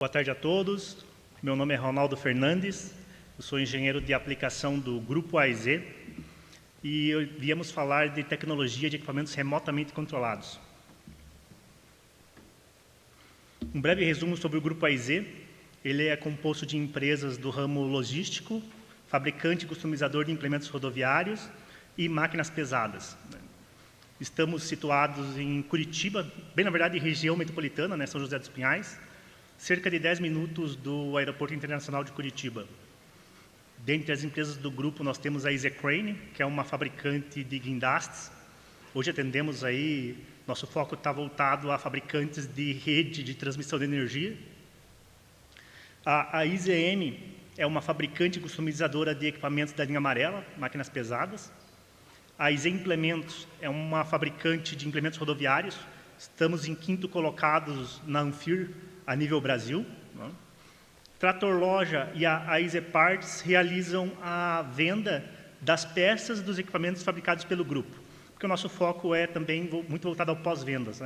Boa tarde a todos. Meu nome é Ronaldo Fernandes, eu sou engenheiro de aplicação do Grupo AIZ e viemos falar de tecnologia de equipamentos remotamente controlados. Um breve resumo sobre o Grupo AIZ. Ele é composto de empresas do ramo logístico, fabricante e customizador de implementos rodoviários e máquinas pesadas. Estamos situados em Curitiba, bem na verdade região metropolitana, São José dos Pinhais, cerca de 10 minutos do Aeroporto Internacional de Curitiba. Dentre as empresas do grupo, nós temos a EZ Crane, que é uma fabricante de guindastes. Hoje atendemos aí, nosso foco está voltado a fabricantes de rede de transmissão de energia. A IZM é uma fabricante customizadora de equipamentos da linha amarela, máquinas pesadas. A IZ Implementos é uma fabricante de implementos rodoviários. Estamos em 5º colocados na Anfir, a nível Brasil. Trator Loja e a IZ Parts realizam a venda das peças dos equipamentos fabricados pelo grupo, porque o nosso foco é também muito voltado ao pós-vendas.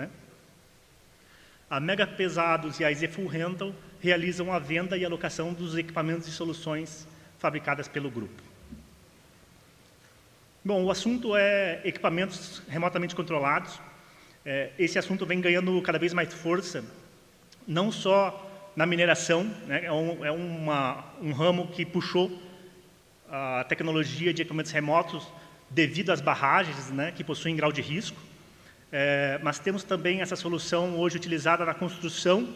A Mega Pesados e a IZ Full Rental realizam a venda e alocação dos equipamentos e soluções fabricadas pelo grupo. Bom, o assunto é equipamentos remotamente controlados. Esse assunto vem ganhando cada vez mais força, não só na mineração, é um ramo que puxou a tecnologia de equipamentos remotos devido às barragens, que possuem grau de risco, mas temos também essa solução hoje utilizada na construção.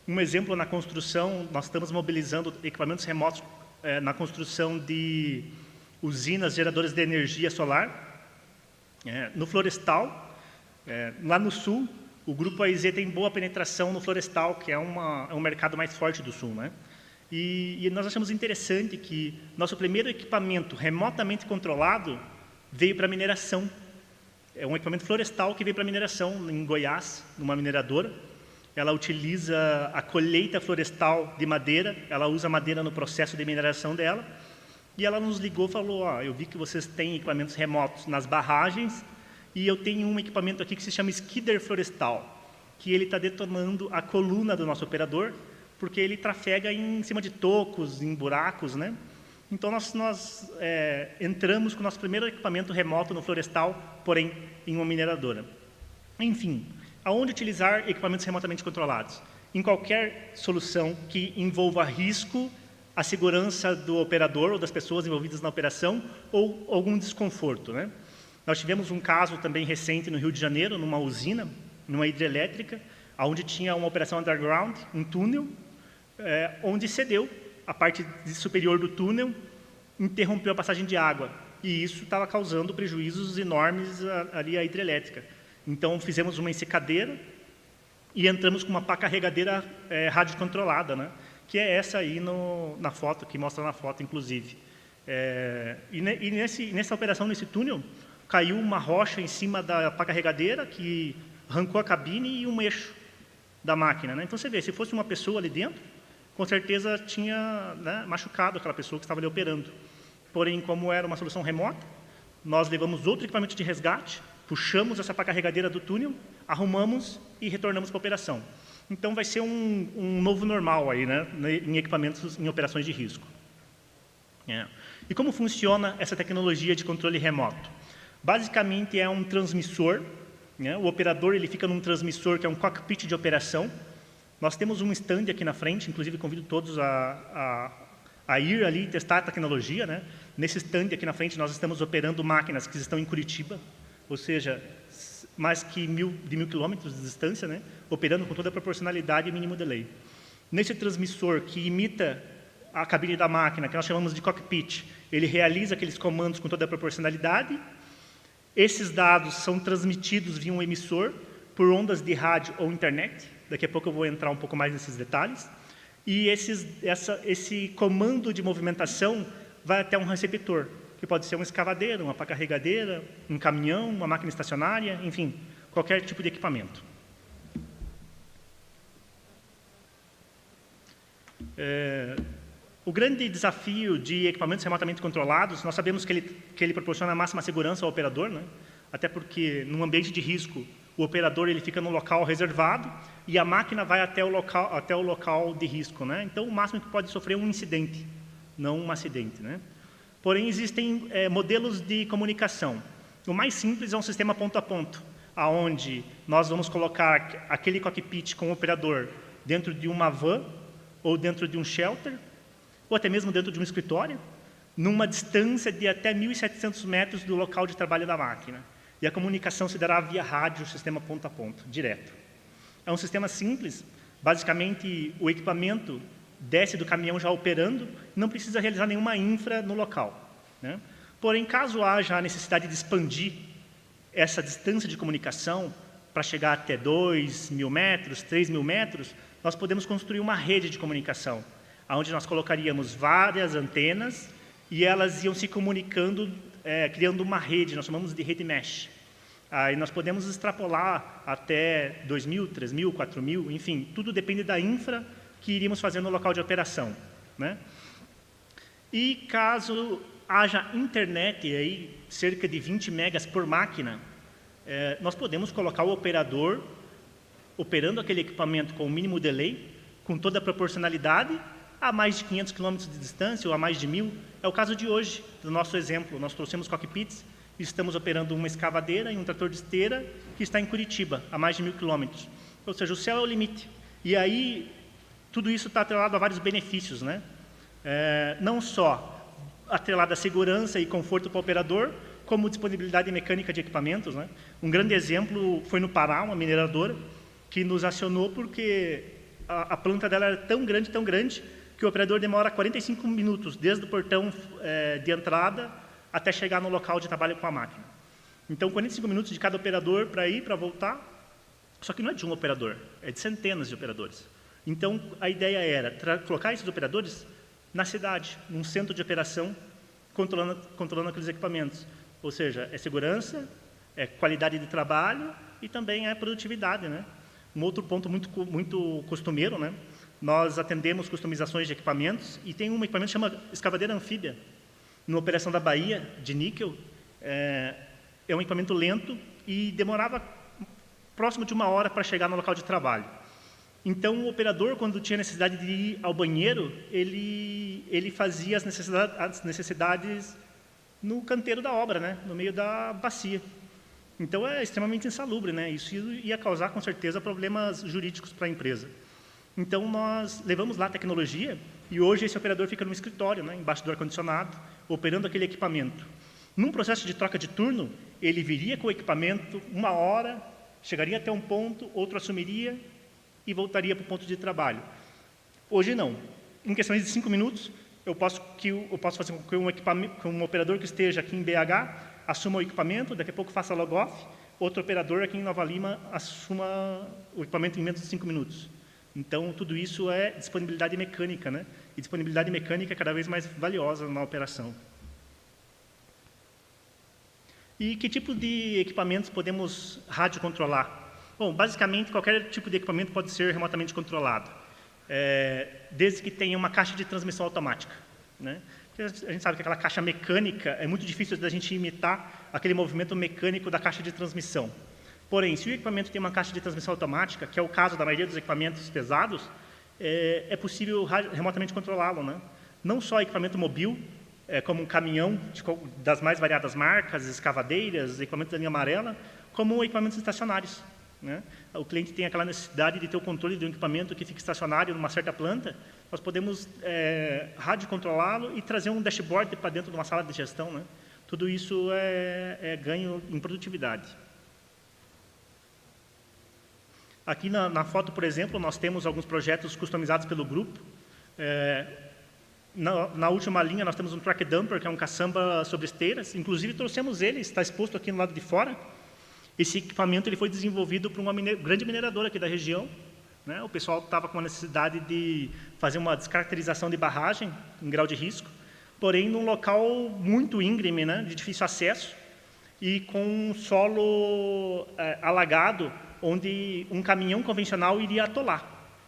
Um exemplo, na construção, nós estamos mobilizando equipamentos remotos na construção de usinas geradoras de energia solar. No florestal, lá no sul, o Grupo AIZ tem boa penetração no florestal, que é um mercado mais forte do sul. E nós achamos interessante que nosso primeiro equipamento remotamente controlado veio para mineração. É um equipamento florestal que veio para mineração em Goiás, numa mineradora. Ela utiliza a colheita florestal de madeira, ela usa madeira no processo de mineração dela, e ela nos ligou e falou, eu vi que vocês têm equipamentos remotos nas barragens, e eu tenho um equipamento aqui que se chama Skidder Florestal, que ele está detonando a coluna do nosso operador, porque ele trafega em cima de tocos, em buracos. Então, nós entramos com o nosso primeiro equipamento remoto no florestal, porém, em uma mineradora. Enfim, aonde utilizar equipamentos remotamente controlados? Em qualquer solução que envolva risco, a segurança do operador ou das pessoas envolvidas na operação ou algum desconforto. Nós tivemos um caso também recente no Rio de Janeiro, numa usina, numa hidrelétrica, onde tinha uma operação underground, um túnel, onde cedeu a parte superior do túnel, interrompeu a passagem de água. E isso estava causando prejuízos enormes ali à hidrelétrica. Então, fizemos uma ensecadeira e entramos com uma pá carregadeira radiocontrolada, que é essa aí na foto, que mostra na foto, inclusive. Nessa operação, nesse túnel, caiu uma rocha em cima da pá carregadeira que arrancou a cabine e um eixo da máquina. Então, você vê, se fosse uma pessoa ali dentro, com certeza tinha machucado aquela pessoa que estava ali operando. Porém, como era uma solução remota, nós levamos outro equipamento de resgate, puxamos essa pá carregadeira do túnel, arrumamos e retornamos para a operação. Então, vai ser um novo normal aí, em equipamentos, em operações de risco. E como funciona essa tecnologia de controle remoto? Basicamente, é um transmissor. O operador ele fica num transmissor que é um cockpit de operação. Nós temos um stand aqui na frente, inclusive convido todos a ir ali e testar a tecnologia. Nesse stand aqui na frente, nós estamos operando máquinas que estão em Curitiba, ou seja, mais de 1.000 quilômetros de distância, operando com toda a proporcionalidade e mínimo delay. Nesse transmissor que imita a cabine da máquina, que nós chamamos de cockpit, ele realiza aqueles comandos com toda a proporcionalidade. Esses dados são transmitidos via um emissor por ondas de rádio ou internet. Daqui a pouco eu vou entrar um pouco mais nesses detalhes. E esse comando de movimentação vai até um receptor, que pode ser uma escavadeira, uma pá carregadeira, um caminhão, uma máquina estacionária, enfim, qualquer tipo de equipamento. O grande desafio de equipamentos remotamente controlados, nós sabemos que ele proporciona a máxima segurança ao operador, até porque, num ambiente de risco, o operador ele fica no local reservado e a máquina vai até o local de risco, né? Então, o máximo que pode sofrer é um incidente, não um acidente, né? Porém, existem modelos de comunicação. O mais simples é um sistema ponto a ponto, aonde nós vamos colocar aquele cockpit com o operador dentro de uma van, ou dentro de um shelter, ou até mesmo dentro de um escritório, numa distância de até 1.700 metros do local de trabalho da máquina. E a comunicação se dará via rádio, sistema ponto a ponto, direto. É um sistema simples, basicamente o equipamento desce do caminhão já operando, não precisa realizar nenhuma infra no local, né? Porém, caso haja a necessidade de expandir essa distância de comunicação para chegar até 2.000 metros, 3.000 metros, nós podemos construir uma rede de comunicação, onde nós colocaríamos várias antenas e elas iam se comunicando, criando uma rede, nós chamamos de rede mesh. Aí nós podemos extrapolar até 2.000, 3.000, 4.000, enfim, tudo depende da infra que iríamos fazer no local de operação, né? E caso haja internet, aí, cerca de 20 megas por máquina, nós podemos colocar o operador operando aquele equipamento com o mínimo delay, com toda a proporcionalidade, a mais de 500 km de distância ou a mais de 1.000. É o caso de hoje, do nosso exemplo. Nós trouxemos cockpits e estamos operando uma escavadeira e um trator de esteira que está em Curitiba, a mais de 1.000 km. Ou seja, o céu é o limite. E aí, tudo isso está atrelado a vários benefícios, né? Não só atrelado à segurança e conforto para o operador, como disponibilidade mecânica de equipamentos, né? Um grande exemplo foi no Pará, uma mineradora, que nos acionou porque a planta dela era tão grande, que o operador demora 45 minutos, desde o portão de entrada até chegar no local de trabalho com a máquina. Então, 45 minutos de cada operador para ir, para voltar, só que não é de um operador, é de centenas de operadores. Então, a ideia era colocar esses operadores na cidade, num centro de operação, controlando aqueles equipamentos. Ou seja, é segurança, é qualidade de trabalho e também é produtividade, né? Um outro ponto muito costumeiro, né? Nós atendemos customizações de equipamentos e tem um equipamento que chama escavadeira anfíbia. Na operação da Bahia, de níquel, é um equipamento lento e demorava próximo de 1 hora para chegar no local de trabalho. Então, o operador, quando tinha necessidade de ir ao banheiro, ele fazia as necessidades no canteiro da obra, né? No meio da bacia. Então, é extremamente insalubre, né? Isso ia causar, com certeza, problemas jurídicos para a empresa. Então, nós levamos lá a tecnologia e hoje esse operador fica no escritório, né? Embaixo do ar-condicionado, operando aquele equipamento. Num processo de troca de turno, ele viria com o equipamento 1 hora, chegaria até um ponto, outro assumiria e voltaria para o ponto de trabalho. Hoje, não. Em questões de 5 minutos, eu posso fazer com que um operador que esteja aqui em BH assuma o equipamento, daqui a pouco faça log-off, outro operador aqui em Nova Lima assuma o equipamento em menos de 5 minutos. Então, tudo isso é disponibilidade mecânica, né? E disponibilidade mecânica é cada vez mais valiosa na operação. E que tipo de equipamentos podemos radiocontrolar? Bom, basicamente, qualquer tipo de equipamento pode ser remotamente controlado, desde que tenha uma caixa de transmissão automática, né? Porque a gente sabe que aquela caixa mecânica é muito difícil da gente imitar aquele movimento mecânico da caixa de transmissão. Porém, se o equipamento tem uma caixa de transmissão automática, que é o caso da maioria dos equipamentos pesados, é possível remotamente controlá-lo, né? Não só equipamento mobil, como um caminhão das mais variadas marcas, escavadeiras, equipamentos da linha amarela, como equipamentos estacionários, né? O cliente tem aquela necessidade de ter o controle de um equipamento que fica estacionário numa certa planta, nós podemos radiocontrolá-lo e trazer um dashboard para dentro de uma sala de gestão, né? Tudo isso é ganho em produtividade. Aqui na foto, por exemplo, nós temos alguns projetos customizados pelo grupo. Na última linha, nós temos um track dumper, que é um caçamba sobre esteiras. Inclusive, trouxemos ele, está exposto aqui no lado de fora. Esse equipamento ele foi desenvolvido por uma grande mineradora aqui da região, né? O pessoal estava com a necessidade de fazer uma descaracterização de barragem em grau de risco, porém num local muito íngreme, né? De difícil acesso e com um solo alagado, onde um caminhão convencional iria atolar.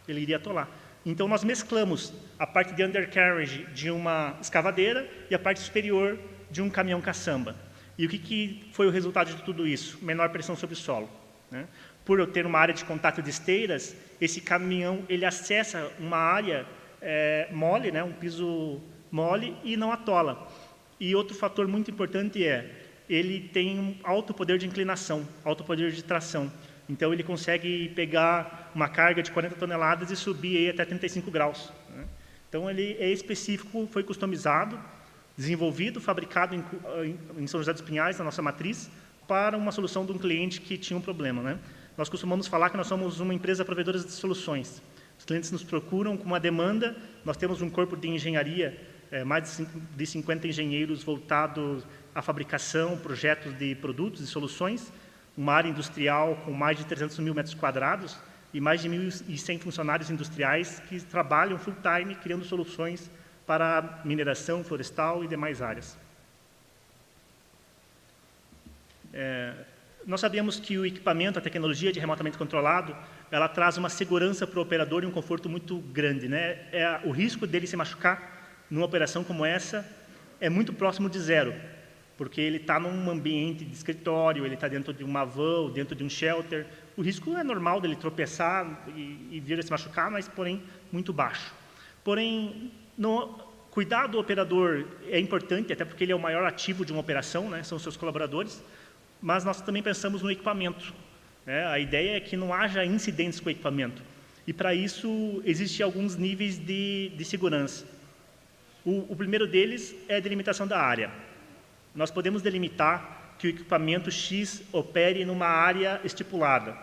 Ele iria atolar. Então, nós mesclamos a parte de undercarriage de uma escavadeira e a parte superior de um caminhão caçamba. E o que foi o resultado de tudo isso? Menor pressão sobre o solo. né? Por eu ter uma área de contato de esteiras, esse caminhão ele acessa uma área mole, né? Um piso mole e não atola. E outro fator muito importante ele tem um alto poder de inclinação, alto poder de tração. Então, ele consegue pegar uma carga de 40 toneladas e subir aí até 35 graus. Né? Então, ele é específico, foi customizado, desenvolvido, fabricado em São José dos Pinhais, na nossa matriz, para uma solução de um cliente que tinha um problema. Né? Nós costumamos falar que nós somos uma empresa provedora de soluções. Os clientes nos procuram com uma demanda, nós temos um corpo de engenharia, mais de 50 engenheiros voltados à fabricação, projetos de produtos e soluções, uma área industrial com mais de 300 mil metros quadrados e mais de 1.100 funcionários industriais que trabalham full-time criando soluções para mineração, florestal e demais áreas. Nós sabemos que o equipamento, a tecnologia de remotamente controlado, ela traz uma segurança para o operador e um conforto muito grande. Né? O risco dele se machucar numa operação como essa é muito próximo de zero, porque ele está num ambiente de escritório, ele está dentro de uma van, dentro de um shelter. O risco é normal dele tropeçar e vir a se machucar, mas, porém, muito baixo. Porém, cuidar do operador é importante, até porque ele é o maior ativo de uma operação, né? São os seus colaboradores, mas nós também pensamos no equipamento. Né? A ideia é que não haja incidentes com o equipamento. E, para isso, existem alguns níveis de segurança. O primeiro deles é a delimitação da área. Nós podemos delimitar que o equipamento X opere numa área estipulada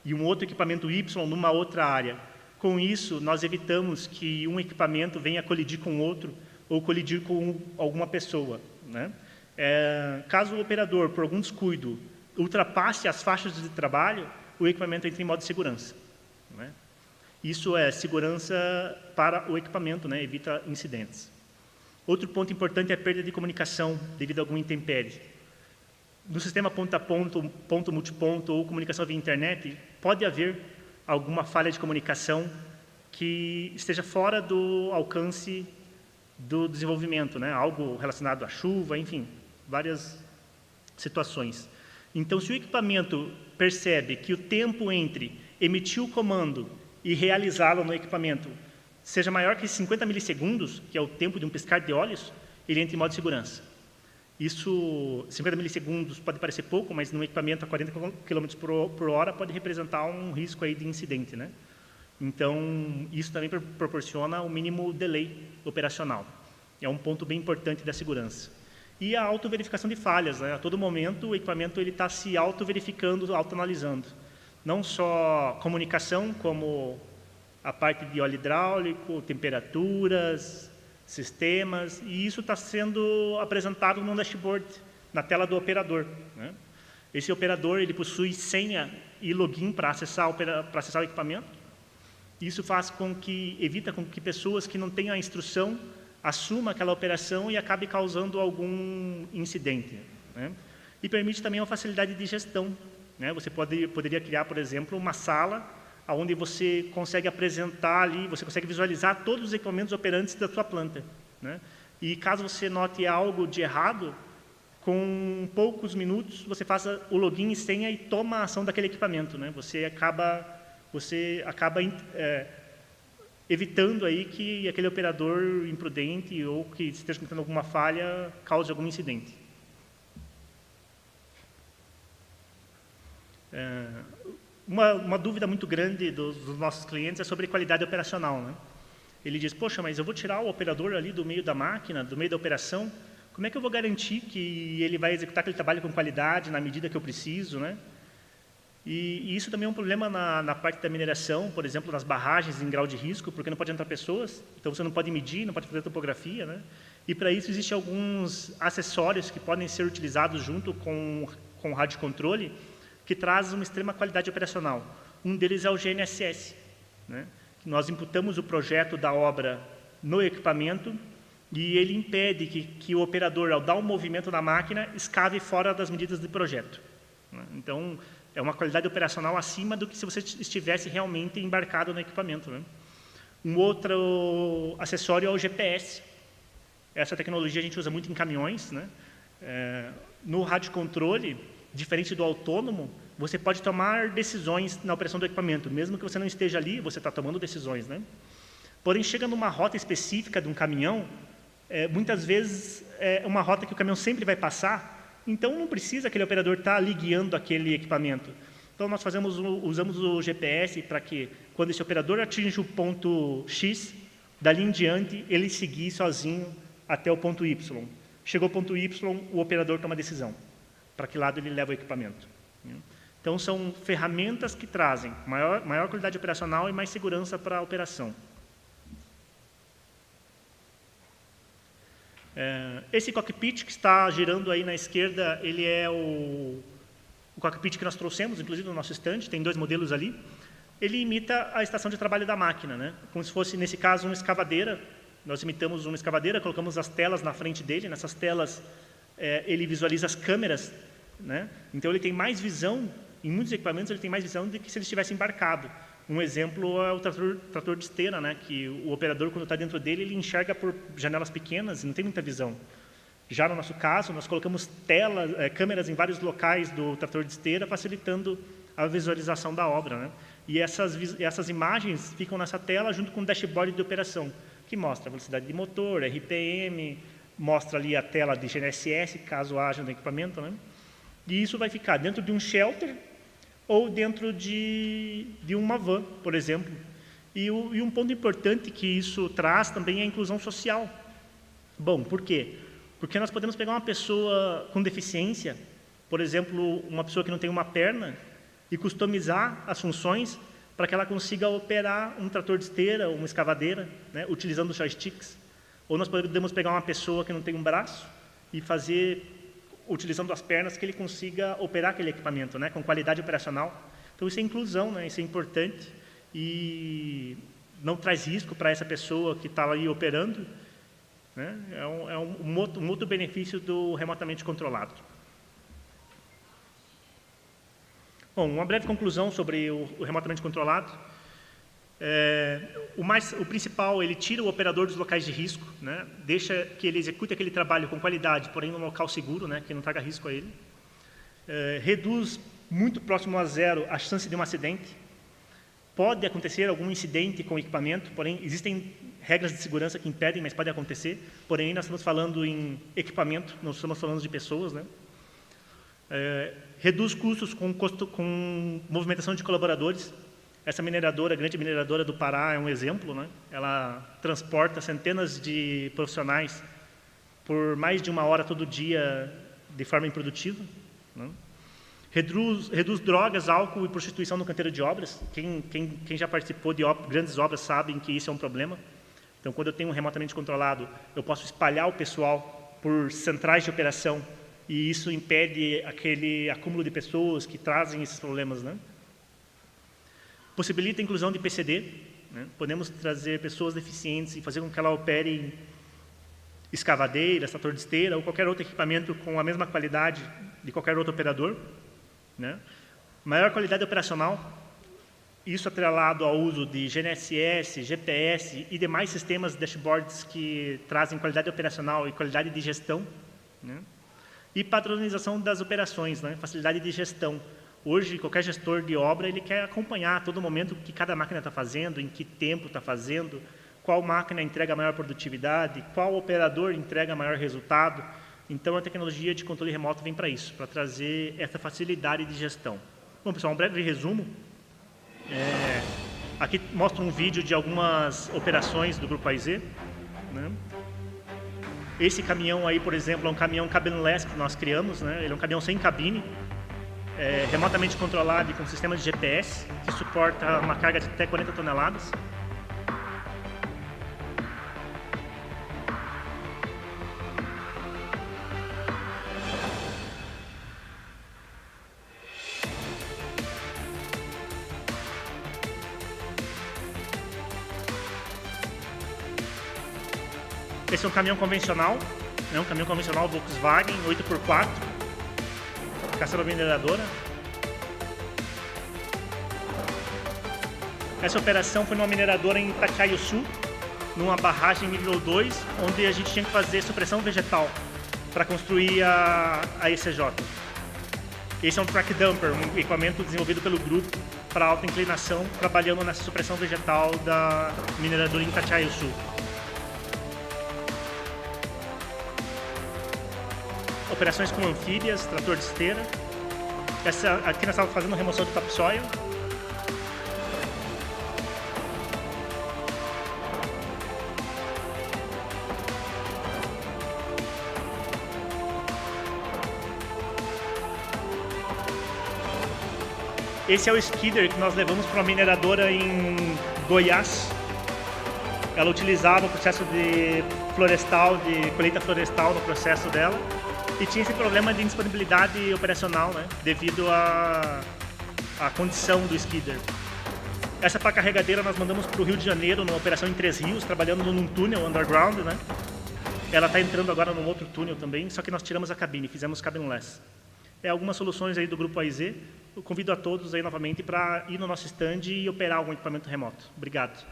e um outro equipamento Y numa outra área. Com isso, nós evitamos que um equipamento venha colidir com outro ou colidir com alguma pessoa. Né? Caso o operador, por algum descuido, ultrapasse as faixas de trabalho, o equipamento entra em modo de segurança. Né? Isso é segurança para o equipamento, né? Evita incidentes. Outro ponto importante é a perda de comunicação devido a algum intempérie. No sistema ponto-a-ponto, ponto-multiponto ou comunicação via internet, pode haver alguma falha de comunicação que esteja fora do alcance do desenvolvimento, né? Algo relacionado à chuva, enfim, várias situações. Então, se o equipamento percebe que o tempo entre emitir o comando e realizá-lo no equipamento seja maior que 50 milissegundos, que é o tempo de um piscar de olhos, ele entra em modo de segurança. Isso, 50 milissegundos pode parecer pouco, mas num equipamento a 40 km por hora pode representar um risco aí de incidente. Né? Então, isso também proporciona o mínimo delay operacional. É um ponto bem importante da segurança. E a autoverificação de falhas. Né? A todo momento, o equipamento está se autoverificando, autoanalisando. Não só comunicação, como a parte de óleo hidráulico, temperaturas, sistemas, e isso está sendo apresentado no dashboard, na tela do operador. Né? Esse operador ele possui senha e login para acessar o equipamento. Isso evita com que pessoas que não tenham a instrução assumam aquela operação e acabe causando algum incidente. Né? E permite também uma facilidade de gestão. Né? Você poderia criar, por exemplo, uma sala onde você consegue apresentar ali, você consegue visualizar todos os equipamentos operantes da sua planta. Né? E caso você note algo de errado, com poucos minutos você faça o login e senha e toma a ação daquele equipamento. Né? Você acaba evitando aí que aquele operador imprudente ou que esteja cometendo alguma falha cause algum incidente. Uma dúvida muito grande dos nossos clientes é sobre qualidade operacional. Né? Ele diz, poxa, mas eu vou tirar o operador ali do meio da máquina, do meio da operação, como é que eu vou garantir que ele vai executar aquele trabalho com qualidade, na medida que eu preciso? Né? E isso também é um problema na parte da mineração, por exemplo, nas barragens em grau de risco, porque não pode entrar pessoas, então você não pode medir, não pode fazer topografia. Né? E para isso existem alguns acessórios que podem ser utilizados junto com o rádio controle, que traz uma extrema qualidade operacional. Um deles é o GNSS. Né? Nós imputamos o projeto da obra no equipamento e ele impede que o operador, ao dar um movimento na máquina, escave fora das medidas do projeto. Né? Então, é uma qualidade operacional acima do que se você estivesse realmente embarcado no equipamento. Né? Um outro acessório é o GPS. Essa tecnologia a gente usa muito em caminhões. Né? No rádio controle, diferente do autônomo, você pode tomar decisões na operação do equipamento. Mesmo que você não esteja ali, você está tomando decisões, né? Porém, chega numa rota específica de um caminhão, muitas vezes é uma rota que o caminhão sempre vai passar, então não precisa aquele operador estar ali guiando aquele equipamento. Então, nós usamos o GPS para que, quando esse operador atinge o ponto X, dali em diante, ele seguir sozinho até o ponto Y. Chegou ao ponto Y, o operador toma a decisão para que lado ele leva o equipamento. Então, são ferramentas que trazem maior qualidade operacional e mais segurança para a operação. Esse cockpit que está girando aí na esquerda, ele é o cockpit que nós trouxemos, inclusive no nosso stand, tem 2 modelos ali. Ele imita a estação de trabalho da máquina, né? Como se fosse, nesse caso, uma escavadeira. Nós imitamos uma escavadeira, colocamos as telas na frente dele. Nessas telas, ele visualiza as câmeras, né? Então, ele tem mais visão, em muitos equipamentos, ele tem mais visão do que se ele estivesse embarcado. Um exemplo é o trator de esteira, né? Que o operador, quando está dentro dele, ele enxerga por janelas pequenas e não tem muita visão. Já no nosso caso, nós colocamos câmeras em vários locais do trator de esteira, facilitando a visualização da obra, né? E essas imagens ficam nessa tela junto com o dashboard de operação, que mostra a velocidade de motor, RPM, mostra ali a tela de GNSS, caso haja no equipamento, né? E isso vai ficar dentro de um shelter ou dentro de uma van, por exemplo. E um ponto importante que isso traz também é a inclusão social. Bom, por quê? Porque nós podemos pegar uma pessoa com deficiência, por exemplo, uma pessoa que não tem uma perna, e customizar as funções para que ela consiga operar um trator de esteira ou uma escavadeira, né, utilizando joysticks. Ou nós podemos pegar uma pessoa que não tem um braço e fazer, utilizando as pernas, que ele consiga operar aquele equipamento, né, com qualidade operacional. Então, isso é inclusão, né, isso é importante e não traz risco para essa pessoa que está aí operando, né, é um outro benefício do remotamente controlado. Bom, uma breve conclusão sobre o remotamente controlado. O principal, ele tira o operador dos locais de risco, né? Deixa que ele execute aquele trabalho com qualidade, porém num local seguro, né? Que não traga risco a ele. Reduz muito próximo a zero a chance de um acidente. Pode acontecer algum incidente com o equipamento, porém existem regras de segurança que impedem, mas pode acontecer. Porém, nós estamos falando em equipamento, não estamos falando de pessoas, né? Reduz custos com movimentação de colaboradores. Essa mineradora, a grande mineradora do Pará, é um exemplo, né? Ela transporta centenas de profissionais por mais de 1 hora todo dia de forma improdutiva, né? Reduz drogas, álcool e prostituição no canteiro de obras. Quem já participou de grandes obras sabem que isso é um problema. Então, quando eu tenho um remotamente controlado, eu posso espalhar o pessoal por centrais de operação e isso impede aquele acúmulo de pessoas que trazem esses problemas, né? Possibilita a inclusão de PCD, né? Podemos trazer pessoas deficientes e fazer com que ela opere em escavadeiras, trator de esteira ou qualquer outro equipamento com a mesma qualidade de qualquer outro operador, né? Maior qualidade operacional, isso atrelado ao uso de GNSS, GPS e demais sistemas dashboards que trazem qualidade operacional e qualidade de gestão, né? E padronização das operações, né? Facilidade de gestão. Hoje, qualquer gestor de obra, ele quer acompanhar a todo momento o que cada máquina está fazendo, em que tempo está fazendo, qual máquina entrega maior produtividade, qual operador entrega maior resultado. Então, a tecnologia de controle remoto vem para isso, para trazer essa facilidade de gestão. Bom, pessoal, um breve resumo. Aqui mostra um vídeo de algumas operações do Grupo AIZ, né? Esse caminhão aí, por exemplo, é um caminhão cabineless que nós criamos, né? Ele é um caminhão sem cabine, remotamente controlado e com sistema de GPS, que suporta uma carga de até 40 toneladas. Esse é um caminhão convencional, né? Um caminhão convencional Volkswagen 8x4, caçamba mineradora. Essa operação foi numa mineradora em Itatiaia-Sul, numa barragem nível 2, onde a gente tinha que fazer supressão vegetal para construir a ECJ. Esse é um track dumper, um equipamento desenvolvido pelo grupo para alta inclinação, trabalhando nessa supressão vegetal da mineradora em Itatiaia Sul. Operações com anfíbias, trator de esteira. Aqui nós estávamos fazendo remoção de topsoil. Esse é o skidder que nós levamos para uma mineradora em Goiás. Ela utilizava o processo de colheita florestal no processo dela e tinha esse problema de indisponibilidade operacional, né, devido à condição do skidder. Essa para carregadeira nós mandamos para o Rio de Janeiro, numa operação em Três Rios, trabalhando num túnel underground, né? Ela está entrando agora num outro túnel também, só que nós tiramos a cabine, fizemos cabinless. Algumas soluções aí do Grupo AIZ. Eu convido a todos aí novamente para ir no nosso stand e operar algum equipamento remoto. Obrigado.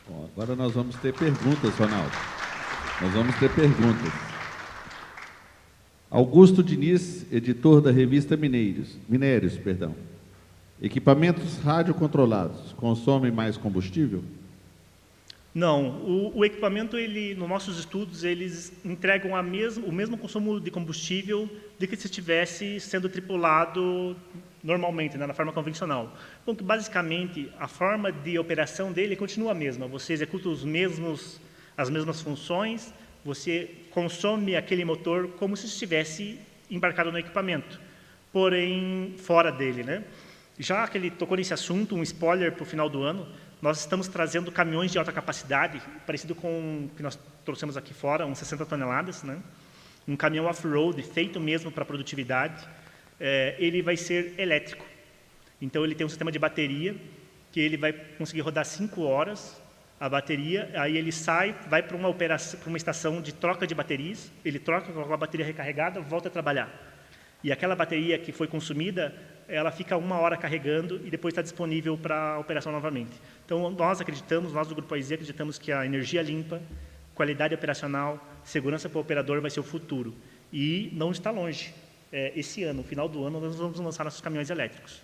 Bom, agora nós vamos ter perguntas, Ronaldo. Nós vamos ter perguntas. Augusto Diniz, editor da revista Minérios. Equipamentos radiocontrolados consomem mais combustível? Não, o equipamento, nos nossos estudos, eles entregam o mesmo consumo de combustível de que se estivesse sendo tripulado normalmente, né, na forma convencional. Então, basicamente, a forma de operação dele continua a mesma. Você executa as mesmas funções, você consome aquele motor como se estivesse embarcado no equipamento, porém fora dele, né? Já que ele tocou nesse assunto, um spoiler para o final do ano, nós estamos trazendo caminhões de alta capacidade, parecido com o que nós trouxemos aqui fora, uns 60 toneladas, né? Um caminhão off-road, feito mesmo para produtividade. Ele vai ser elétrico. Então, ele tem um sistema de bateria, que ele vai conseguir rodar 5 horas, a bateria, aí ele vai para uma estação de troca de baterias, ele troca com a bateria recarregada, volta a trabalhar. E aquela bateria que foi consumida, ela fica 1 hora carregando e depois está disponível para operação novamente. Então, nós do Grupo AIZ acreditamos que a energia limpa, qualidade operacional, segurança para o operador vai ser o futuro. E não está longe. Esse ano, no final do ano, nós vamos lançar nossos caminhões elétricos.